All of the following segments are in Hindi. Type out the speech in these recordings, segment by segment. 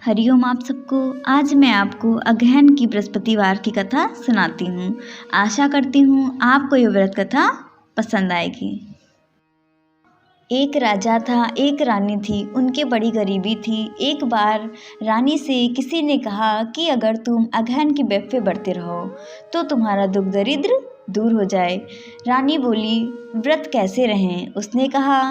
हरिओम आप सबको। आज मैं आपको अगहन की बृहस्पतिवार की कथा सुनाती हूँ। आशा करती हूँ आपको ये व्रत कथा पसंद आएगी। एक राजा था, एक रानी थी, उनके बड़ी गरीबी थी। एक बार रानी से किसी ने कहा कि अगर तुम अगहन की बेफे बढ़ते रहो तो तुम्हारा दुख दरिद्र दूर हो जाए। रानी बोली, व्रत कैसे रहें? उसने कहा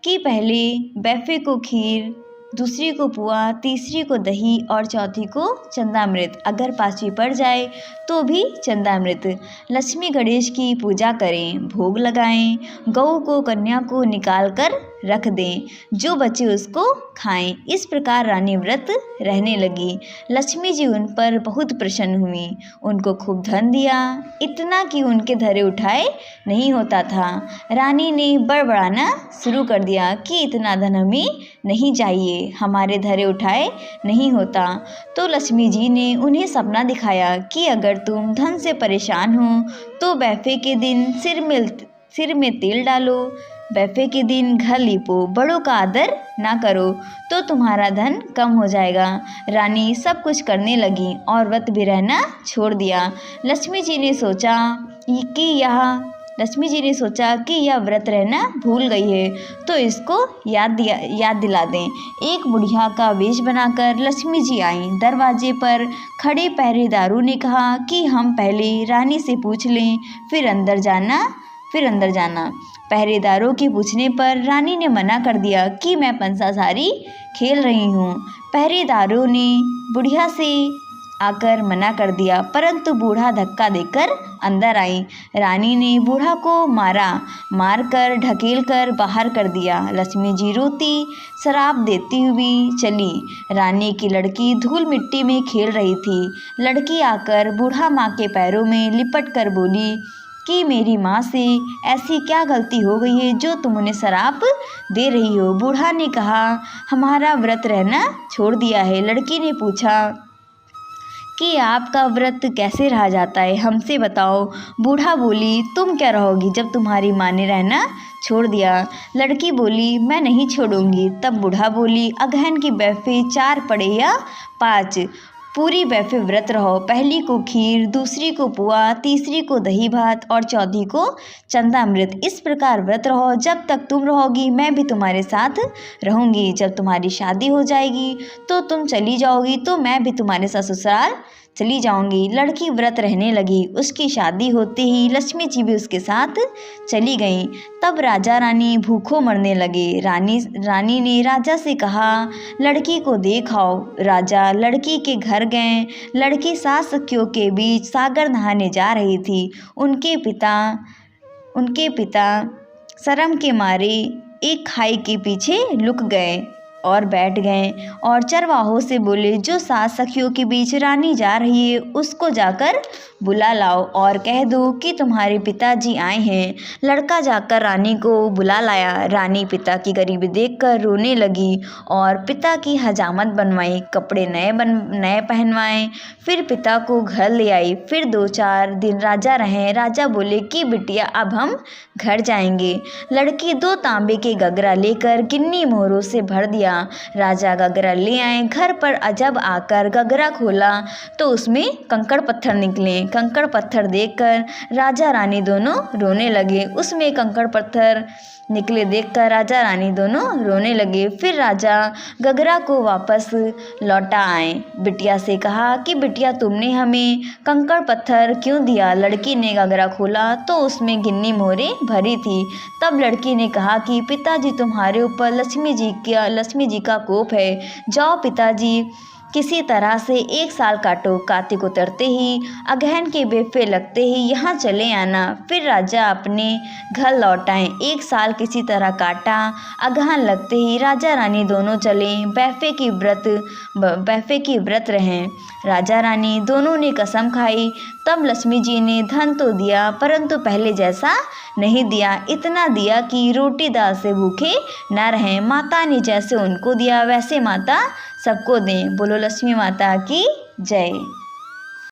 कि पहले बेफे को खीर, दूसरी को पुआ, तीसरी को दही और चौथी को चंदामृत, अगर पांचवी पड़ जाए तो भी चंदामृत। लक्ष्मी गणेश की पूजा करें, भोग लगाएं, गऊ को कन्या को निकाल कर रख दें, जो बचे उसको खाएं। इस प्रकार रानी व्रत रहने लगी। लक्ष्मी जी उन पर बहुत प्रसन्न हुई, उनको खूब धन दिया, इतना कि उनके धरे उठाए नहीं होता था। रानी ने बड़बड़ाना शुरू कर दिया कि इतना धन हमें नहीं चाहिए, हमारे धरे उठाए नहीं होता। तो लक्ष्मी जी ने उन्हें सपना दिखाया कि अगर तुम धन से परेशान हो तो बेफे के दिन सिर में तेल डालो, बेफे के दिन घर लीपो, बड़ों का आदर ना करो तो तुम्हारा धन कम हो जाएगा। रानी सब कुछ करने लगी और व्रत भी रहना छोड़ दिया। लक्ष्मी जी ने सोचा कि यह व्रत रहना भूल गई है तो इसको याद दिला दें। एक बुढ़िया का वेश बनाकर लक्ष्मी जी आईं। दरवाजे पर खड़े पहरेदारों ने कहा कि हम पहले रानी से पूछ लें, फिर अंदर जाना। पहरेदारों के पूछने पर रानी ने मना कर दिया कि मैं पंसासारी खेल रही हूँ। पहरेदारों ने बुढ़िया से आकर मना कर दिया, परंतु बूढ़ा धक्का देकर अंदर आई। रानी ने बूढ़ा को मारकर ढकेल कर बाहर कर दिया। लक्ष्मी जी रोती शराब देती हुई चली। रानी की लड़की धूल मिट्टी में खेल रही थी। लड़की आकर बूढ़ा माँ के पैरों में लिपट कर बोली कि मेरी माँ से ऐसी क्या गलती हो गई है जो तुम उन्हें शराब दे रही हो? बूढ़ा ने कहा, हमारा व्रत रहना छोड़ दिया है। लड़की ने पूछा कि आपका व्रत कैसे रहा जाता है, हमसे बताओ। बूढ़ा बोली, तुम क्या रहोगी जब तुम्हारी माँ ने रहना छोड़ दिया? लड़की बोली, मैं नहीं छोड़ूंगी। तब बूढ़ा बोली, अगहन की बेफे 4 पड़े या 5, पूरी बेफे व्रत रहो। पहली को खीर, दूसरी को पुआ, तीसरी को दही भात और चौथी को चंदामृत। इस प्रकार व्रत रहो। जब तक तुम रहोगी मैं भी तुम्हारे साथ रहूंगी। जब तुम्हारी शादी हो जाएगी तो तुम चली जाओगी तो मैं भी तुम्हारे साथ ससुराल चली जाऊंगी। लड़की व्रत रहने लगी। उसकी शादी होते ही लक्ष्मी जी भी उसके साथ चली गईं। तब राजा रानी भूखों मरने लगे। रानी ने राजा से कहा, लड़की को देख आओ। राजा लड़की के घर गए। लड़की 7 सखियों के बीच सागर नहाने जा रही थी। उनके पिता शर्म के मारे एक खाई के पीछे लुक गए और बैठ गए और चरवाहों से बोले, जो 7 सखियों के बीच रानी जा रही है उसको जाकर बुला लाओ और कह दो कि तुम्हारे पिताजी आए हैं। लड़का जाकर रानी को बुला लाया। रानी पिता की गरीबी देखकर रोने लगी और पिता की हजामत बनवाई, कपड़े नए पहनवाए, फिर पिता को घर ले आई। फिर 2-4 दिन राजा रहे। राजा बोले कि बिटिया अब हम घर जाएंगे। लड़की 2 तांबे के गगरा लेकर गिन्नी मोहरों से भर दिया। राजा गगरा ले आए। घर पर अजब आकर गगरा खोला तो उसमें कंकड़ पत्थर निकले। कंकड़ पत्थर देखकर राजा रानी दोनों रोने लगे। उसमें कंकड़ पत्थर निकले देखकर राजा रानी दोनों रोने लगे। फिर राजा गगरा को वापस लौटा आए। बिटिया से कहा कि बिटिया तुमने हमें कंकड़ पत्थर क्यों दिया? लड़की ने गगरा खोला तो उसमें गिन्नी मोहरें भरी थी। तब लड़की ने कहा कि पिताजी तुम्हारे ऊपर लक्ष्मी जी का कोप है। जाओ पिताजी, किसी तरह से 1 साल काटो। कार्तिक उतरते ही अगहन के बेफे लगते ही यहाँ चले आना। फिर राजा अपने घर लौट आए। 1 साल किसी तरह काटा। अगहन लगते ही राजा रानी दोनों चले बेफे की व्रत रहें। राजा रानी दोनों ने कसम खाई। तब लक्ष्मी जी ने धन तो दिया परंतु पहले जैसा नहीं दिया। इतना दिया कि रोटी दाल से भूखे न रहें। माता ने जैसे उनको दिया वैसे माता सबको दें। बोलो लक्ष्मी माता की जय।